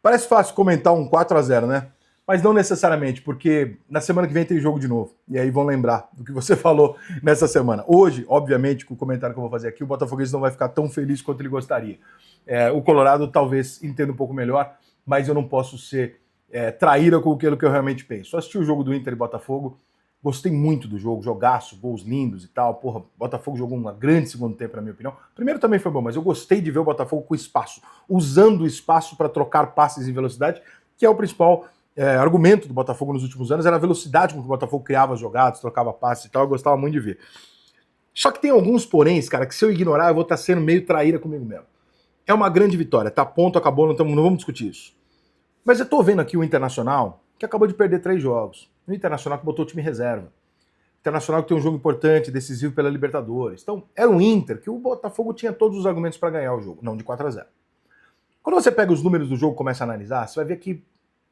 Parece fácil comentar um 4-0, né? Mas não necessariamente, porque na semana que vem tem jogo de novo. E aí vão lembrar do que você falou nessa semana. Hoje, obviamente, com o comentário que eu vou fazer aqui, o Botafoguense não vai ficar tão feliz quanto ele gostaria. O Colorado talvez entenda um pouco melhor, mas eu não posso ser traíra com aquilo que eu realmente penso. Eu assisti o jogo do Inter e Botafogo, gostei muito do jogo, jogaço, gols lindos e tal. Porra, o Botafogo jogou um grande segundo tempo, na minha opinião. O primeiro também foi bom, mas eu gostei de ver o Botafogo com espaço, usando o espaço para trocar passes em velocidade, que é o principal argumento do Botafogo nos últimos anos, era a velocidade com que o Botafogo criava as jogadas, trocava passes e tal. Eu gostava muito de ver. Só que tem alguns poréns, cara, que se eu ignorar, eu vou estar sendo meio traíra comigo mesmo. É uma grande vitória, tá? Ponto, acabou, não vamos discutir isso. Mas eu tô vendo aqui o Internacional, que acabou de perder 3 jogos. O Internacional que botou o time reserva. O Internacional que tem um jogo importante, decisivo pela Libertadores. Então, era um Inter que o Botafogo tinha todos os argumentos para ganhar o jogo. Não, de 4-0. Quando você pega os números do jogo e começa a analisar, você vai ver que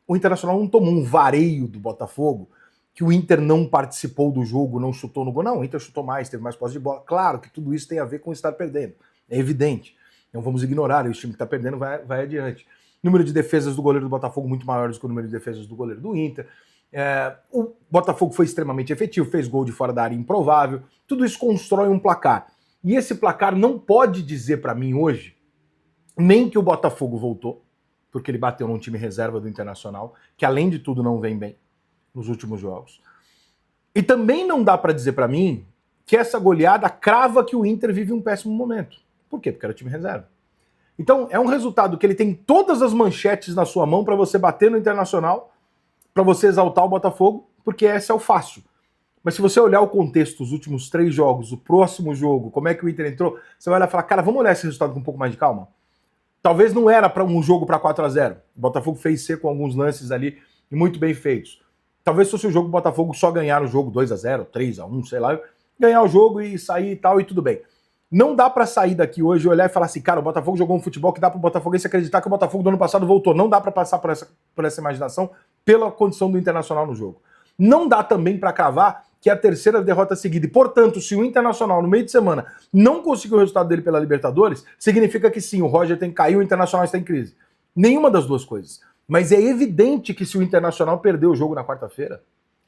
o Internacional não tomou um vareio do Botafogo, que o Inter não participou do jogo, não chutou no gol. Não, o Inter chutou mais, teve mais posse de bola. Claro que tudo isso tem a ver com estar perdendo. É evidente. Não vamos ignorar, o time que está perdendo vai adiante. Número de defesas do goleiro do Botafogo muito maiores que o número de defesas do goleiro do Inter. O Botafogo foi extremamente efetivo, fez gol de fora da área improvável. Tudo isso constrói um placar. E esse placar não pode dizer para mim hoje nem que o Botafogo voltou, porque ele bateu num time reserva do Internacional, que além de tudo não vem bem nos últimos jogos. E também não dá para dizer para mim que essa goleada crava que o Inter vive um péssimo momento. Por quê? Porque era o time reserva. Então, é um resultado que ele tem todas as manchetes na sua mão para você bater no Internacional, para você exaltar o Botafogo, porque esse é o fácil. Mas se você olhar o contexto, os últimos 3 jogos, o próximo jogo, como é que o Inter entrou, você vai olhar e falar, cara, vamos olhar esse resultado com um pouco mais de calma? Talvez não era para um jogo para 4-0. O Botafogo fez ser com alguns lances ali muito bem feitos. Talvez fosse o jogo o Botafogo só ganhar o jogo 2-0, 3-1, sei lá, ganhar o jogo e sair e tal, e tudo bem. Não dá pra sair daqui hoje e olhar e falar assim, cara, o Botafogo jogou um futebol que dá pro Botafoguense acreditar que o Botafogo do ano passado voltou. Não dá pra passar por essa imaginação pela condição do Internacional no jogo. Não dá também pra cravar que é a 3ª derrota seguida. E, portanto, se o Internacional, no meio de semana, não conseguiu o resultado dele pela Libertadores, significa que sim, o Roger tem que cair, o Internacional está em crise. Nenhuma das duas coisas. Mas é evidente que se o Internacional perdeu o jogo na quarta-feira,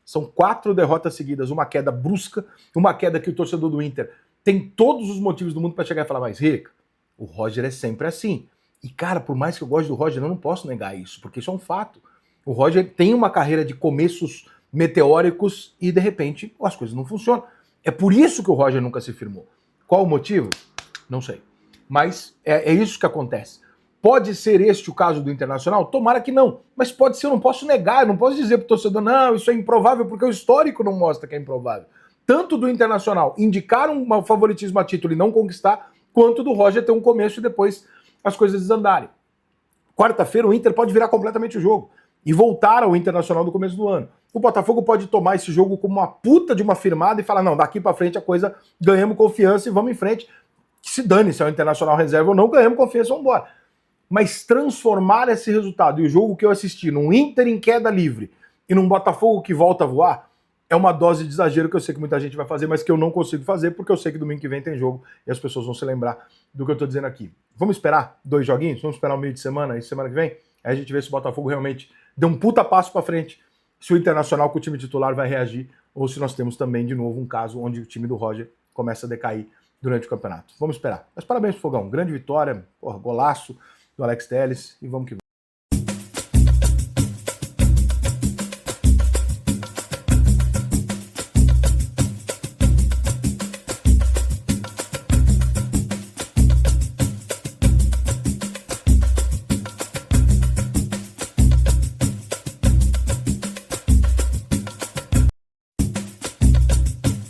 são 4 derrotas seguidas, uma queda brusca, uma queda que o torcedor do Inter tem todos os motivos do mundo para chegar e falar, mais Rica, o Roger é sempre assim. E, cara, por mais que eu goste do Roger, eu não posso negar isso, porque isso é um fato. O Roger tem uma carreira de começos meteóricos e, de repente, as coisas não funcionam. É por isso que o Roger nunca se firmou. Qual o motivo? Não sei. Mas é isso que acontece. Pode ser este o caso do Internacional? Tomara que não. Mas pode ser, eu não posso negar, eu não posso dizer para o torcedor, não, isso é improvável, porque o histórico não mostra que é improvável. Tanto do Internacional indicar um favoritismo a título e não conquistar, quanto do Roger ter um começo e depois as coisas desandarem. Quarta-feira o Inter pode virar completamente o jogo e voltar ao Internacional do começo do ano. O Botafogo pode tomar esse jogo como uma puta de uma firmada e falar, não, daqui pra frente a coisa, ganhamos confiança e vamos em frente. Que se dane se é o Internacional reserva ou não, ganhamos confiança e vamos embora. Mas transformar esse resultado e o jogo que eu assisti num Inter em queda livre e num Botafogo que volta a voar, é uma dose de exagero que eu sei que muita gente vai fazer, mas que eu não consigo fazer, porque eu sei que domingo que vem tem jogo e as pessoas vão se lembrar do que eu tô dizendo aqui. Vamos esperar 2 joguinhos? Vamos esperar o meio de semana e semana que vem? Aí a gente vê se o Botafogo realmente deu um puta passo pra frente, se o Internacional com o time titular vai reagir, ou se nós temos também, de novo, um caso onde o time do Roger começa a decair durante o campeonato. Vamos esperar. Mas parabéns pro Fogão. Grande vitória, porra, golaço do Alex Telles e vamos que vamos.